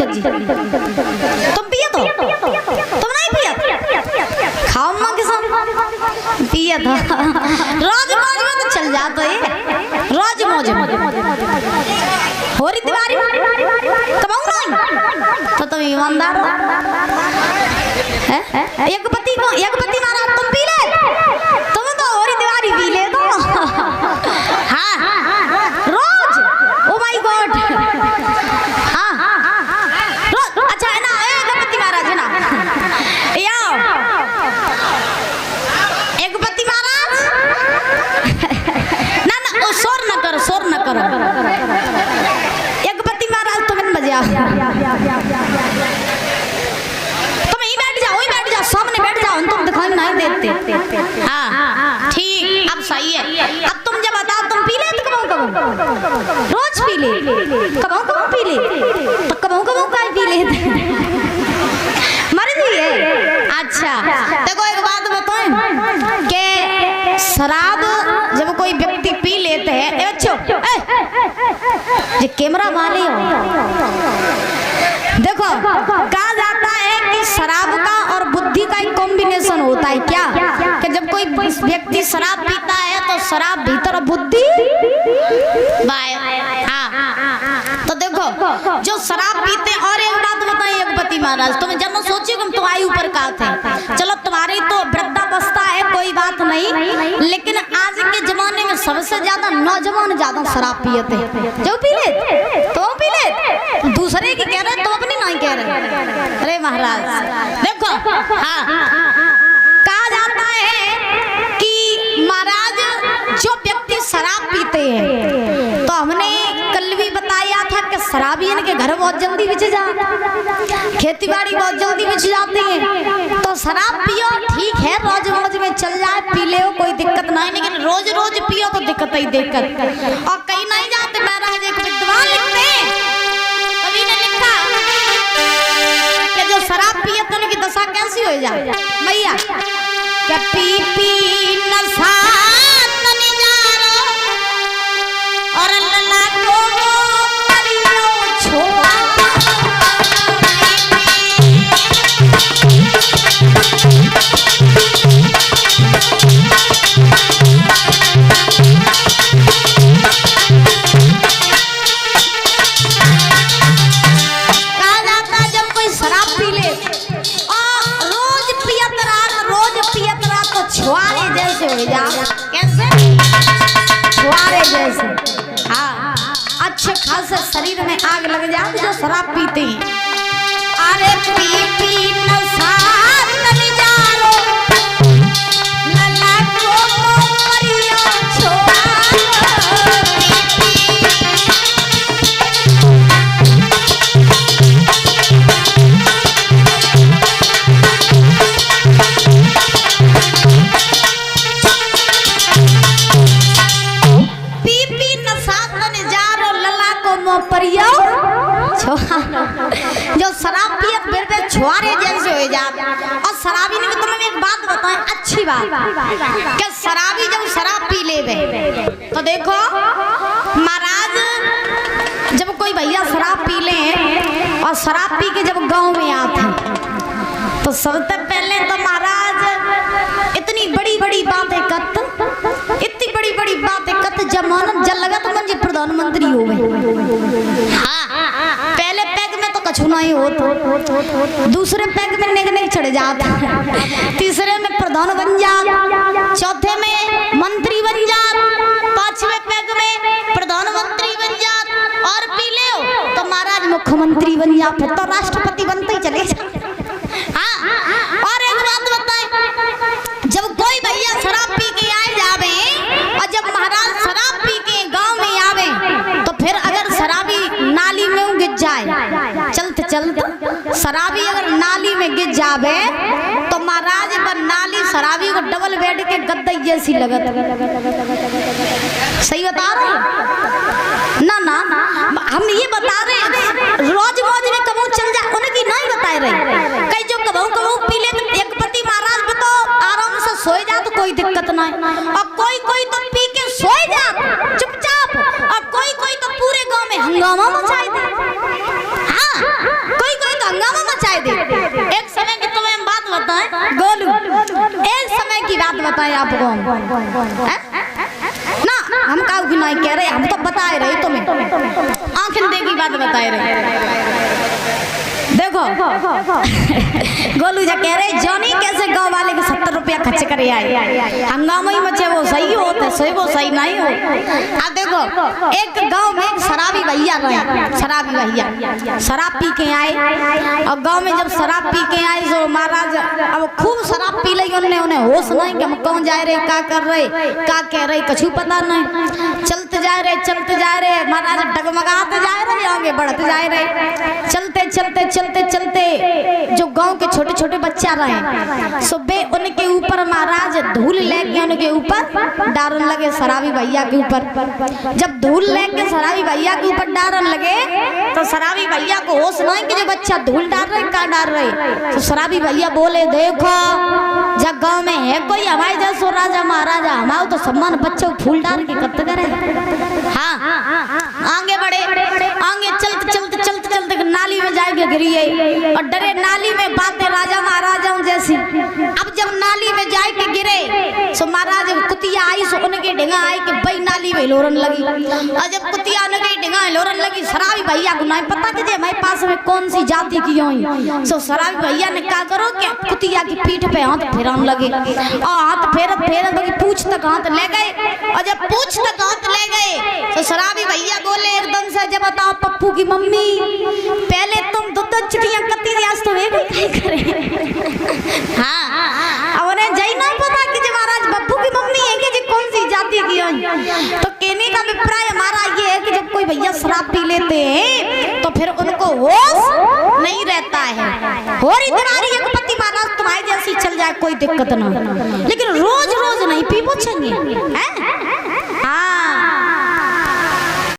Teacher जी। तुम पिए तो तुम नहीं पिया खाओ माँ के साथ पिया था। रोज मौज में तो चल जाता है, रोज मौज हो रही तिवारी कमाऊ नहीं तो तुम ईमानदार हो। एक पति मारा तुम पी ले, तुम तो हो रही तिवारी पी ले तो। हाँ रोज, ओ माय गॉड। हाँ रोज, अच्छा है ना एक पति महाराज है ना, याओ एक पति महाराज। ना ना ओ शोर न करो, शोर न करो। एक पति महाराज तुम इन बजाओ, तुम यहीं बैठ जाओ, सामने बैठ जाओ, तुम दिखाई नहीं देते। हाँ ठीक, अब सही है। अब तुम जब बताओ तुम पी ले तो कब रोज पी ले, कब पी ले तो कब का पी ले मर्जी है। अच्छा देखो एक बात बताएं कि शराब जब कोई व्यक्ति पी लेते हैं, बच्चों ये कैमरा वाले हो देखो, कहा जाता है कि शराब का और बुद्धि का एक कॉम्बिनेशन होता है। क्या कि जब कोई व्यक्ति शराब पीता है तो शराब भीतर बुद्धि बाहर। हाँ तो देखो जो शराब पीते। और एक बात बताइए यज्ञपति महाराज, तुम्हें जब मैं सोची तुम तो आयु पर कहा थे, चलो तुम्हारी तो वृद्धावस्था है कोई बात नहीं, लेकिन आज के जमाने में सबसे ज्यादा नौजवान ज्यादा शराब पियते, जो पी ले तो पी ले, दूसरे की कह रहे तो अपनी नहीं कह रहे। अरे महाराज देखो, हाँ कहा जाता है कि महाराज जो व्यक्ति शराब पीते हैं, तो हमने कल भी बताया था कि शराबी इनके घर बहुत जल्दी बिछ जाते, खेती बाड़ी बहुत जल्दी बिछ जाती है। तो शराब पियो ठीक है, रोज रोज में चल जाए पी ले कोई दिक्कत नहीं, लेकिन रोज रोज पियो तो दिक्कत ही दिक्कत। और कहीं नहीं जाते। महाराज एक विद्वान लिखते हैं, कवि ने लिखा कि जो शराब पिए तो उनकी दशा कैसी हो जाए भैया, क्या पी पी नशा तनी जारो और लला को करियो छोड़ा। अच्छे खासे शरीर में आग लग जाती जो शराब पीते हैं। अरे पी पी नशा तनी जारो लला को करियो छोड़ा। जो शराब पिए फिर छुआरे जैसे हो जाते। और शराबी ने तुम्हें एक बात बताएं, अच्छी बात कि शराबी जब शराब पी ले तो देखो महाराज, जब कोई भैया शराब पी ले और शराब पी के जब गांव में आते तो सबसे पहले तो महाराज इतनी बड़ी बड़ी बातें करते, इतनी बड़ी बड़ी बातें करते, जमानत जल लगा तो मंजी प्रधानमंत्री हो गए। हाँ पहले पैग में तो कछु नहीं होता, दूसरे पैग में निगने चढ़ जाता, तीसरे में प्रधान बन जा, चौथे में मंत्री बन जा, पांचवें पैग में प्रधानमंत्री बन जा, और पी ले तो महाराज मुख्यमंत्री बन जा, फिर तो राष्ट्रपति बनते ही चले जा। हाँ और एक बात बताएं, जब कोई भैया शराब पी के आए जावे और जब महाराज शराब पी के गांव में आवे तो फिर अगर शराबी नाली में गिर जाए, चलते चलते शराबी अगर नाली में गिर जावे तो महाराज पर नाली शराबी को डबल बेड के गद्दे जैसी लगत। सही बता रहे ना? ना हम ये बता रहे हैं रोज मौज में कबू चल जाए उनकी नहीं बता रहे। कई जो कबू पी ले तो एक पति महाराज में तो आराम से सोए जा तो कोई दिक्कत नहीं, और कोई तो पी के सोए जा चुपचाप, और कोई तो पूरे गांव में हंगामा मचाए दे। हाँ बात बताएं आपको ना, हम काऊ की नहीं कह रहे, हम तो बताए रहे तुम्हें, आंखें देखी बात बताए रहे। देखो गोलू जा कह रहे जॉनी कैसे गांव वाले को 70 रुपया खर्च करे आए, हंगामा ही मचे, वो सही होते सही, वो सही नहीं हो। अब देखो एक गांव में एक शराबी भैया रहे, शराबी भैया शराब पी के आए, और गांव में जब शराब पी के आए तो महाराज अब खूब शराब पी ली, उन्हें होश नहीं कि हम कौन जा रहे, क्या कर रहे, क्या कह रहे, कुछ पता नहीं। चलते जा रहे महाराज, डगमगाते जा रहे, आगे बढ़ते जा रहे, चलते चलते चलते चलते जो गांव के छोटे छोटे बच्चा रहे सुबह उनके ऊपर महाराज धूल लेके उनके ऊपर डारन लगे, शराबी भैया के ऊपर। जब धूल लेके शराबी भैया के ऊपर डारन लगे तो शराबी भैया को होश नहीं कि जो बच्चा धूल डाल रहे क्या डाल रहे। तो शराबी भैया बोले देखो जब गांव में है कोई हमारे जैसो राजा महाराजा, हमारे तो सम्मान बच्चों फूल डाल के कत करे। हाँ आगे बढ़े, आगे चलते चलते चलते चलते नाली में जाएंगे गिरिए, और डरे नाली में बातें राजा महाराजाओं जैसी। अब जब नाली में जाए के गिरे सो महाराज कुतिया आई, सो उनके ढिंगा आई कि भाई नाली में लोरन लगी, और जब कुतिया उनके ढिंगा लोरन लगी शराबी भैया को नहीं पता कि हमारे पास में कौन सी जाति की हुई। सो शराबी भैया ने क्या करो कि कुतिया की पीठ पे हाथ फेराने लगे, और हाथ फेरत फेरत पूछ तक हाथ ले गए, और जब पूछ तक हाथ ले गए तो शराबी भैया बोले एकदम से जब बताओ पप्पू की मम्मी पहले तुम दूध चिड़िया कत्ती आज तो हाँ अब उन्हें जय नहीं पता कि जी महाराज पप्पू की मम्मी है कि जी कौन सी जाति की है। तो कहने का अभिप्राय हमारा ये है कि जब कोई भैया शराब पी लेते हैं तो फिर उनको होश नहीं रहता है। होरी तुम्हारी एक पति महाराज तुम्हारी जैसी चल जाए कोई दिक्कत ना, लेकिन